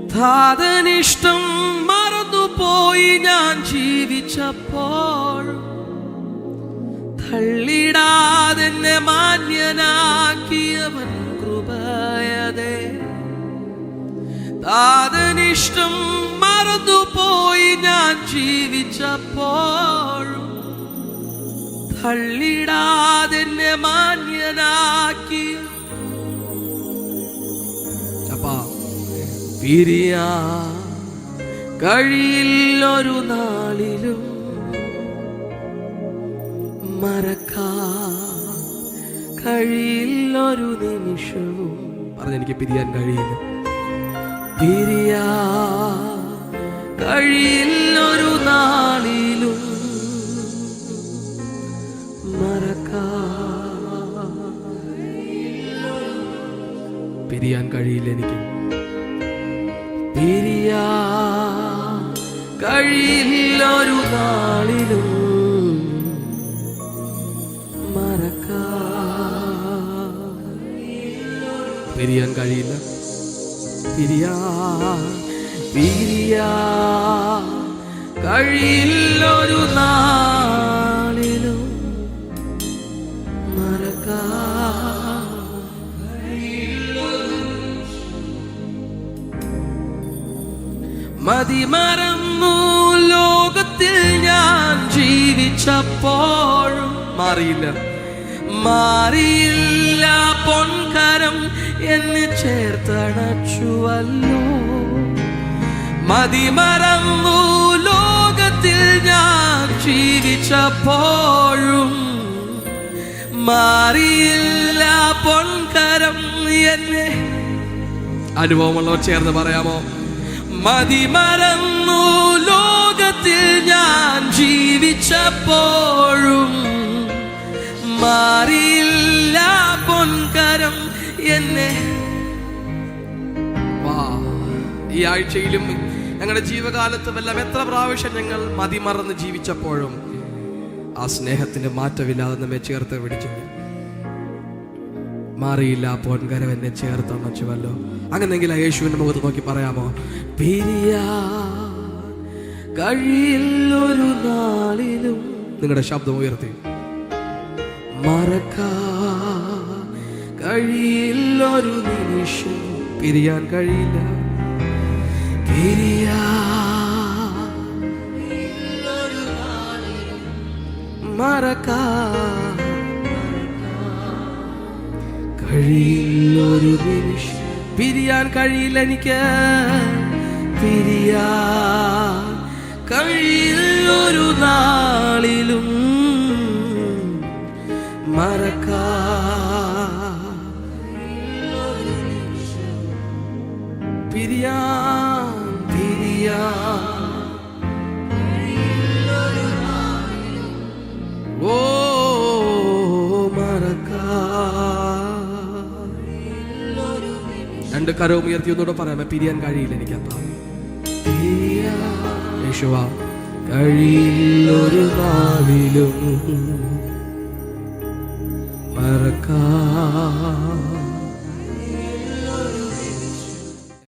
താതനിഷ്ടം മറന്നുപോയി ഞാൻ ജീവിച്ചപ്പോൾ, തള്ളിടാതെന്നെ മാന്യനാക്കിയവൻ കൃപയതേ. താതനിഷ്ടം മറന്നുപോയി ഞാൻ ജീവിച്ചപ്പോൾ, തള്ളിടാതെന്നെ മാന്യനാക്കി. അപ്പാ പിരിയാ കഴിയില്ലൊരു നാളിലും, മറക്കാൻ കഴിയില്ലൊരു നിമിഷവും. പറഞ്ഞെനിക്ക് പിരിയാൻ കഴിയില്ല. പിരിയാ കഴിയില്ലൊരു നാളിലും, മറക്കാൻ പിരിയാൻ കഴിയില്ല എനിക്ക്. പിരിയാ കഴിയില്ലൊരു നാളിലും, പിരിയാൻ കഴിയില്ല. പിരിയാ കഴിയില്ലൊരു നാളിലും, മതിമറന്നു ലോകത്തിൽ ഞാൻ ജീവിച്ചപ്പോഴും മാറിയില്ല പൊൻകരം എന്നെ ചേർത്തണച്ചുവല്ലോ. മതിമറന്നു ലോകത്തിൽ ഞാൻ ജീവിച്ചപ്പോഴും, മാറിയില്ല പൊൻകരം എന്നെ. അനുഭവമുള്ളവർ ചേർന്ന് പറയാമോ? മതിമറന്നു ലോകത്തിൽ ഞാൻ ജീവിച്ചപ്പോഴും, മാറിയില്ല പൊൻകരം എന്നെ. ഈ ആഴ്ചയിലും ഞങ്ങളുടെ ജീവകാലത്ത് വല്ലതും എത്ര പ്രാവശ്യം ഞങ്ങൾ മതിമറന്ന് ജീവിച്ചപ്പോഴും ആ സ്നേഹത്തിന് മാറ്റമില്ലാതെ നമ്മെ ചേർത്ത് പിടിച്ചു. മാറിയില്ല പൊൻകരം എന്നെ ചേർത്തണച്ചുവല്ലോ. അങ്ങനെങ്കിൽ യേശുവിന്റെ മുഖത്ത് നോക്കി പറയാമോ? പിരിയാ കഴിയില്ലൊരു നാളിലും. നിങ്ങളുടെ ശബ്ദം ഉയർത്തി. മറക്കാൻ കഴിയില്ലൊരു നിമിഷം. പിരിയാൻ കഴിയില്ല. പിരിയാ മറക്കാൻ കഴിയില്ലൊരു നിമിഷം. പിരിയാൻ കഴിയില്ല എനിക്ക്. പിരിയാൻ കഴിയില്ലൊരു നാളിലും, മറക്കാൻ പിരിയാൻ ഓ മറക്കാൻ. രണ്ട് കരവും ഉയർത്തി ഒന്നുകൂടെ പറയാമോ? പിരിയാൻ കഴിയില്ല എനിക്ക്. അപ്പ യേശുവാ കഴിയില്ലൊരു നാളിലും, മറക്കാൻ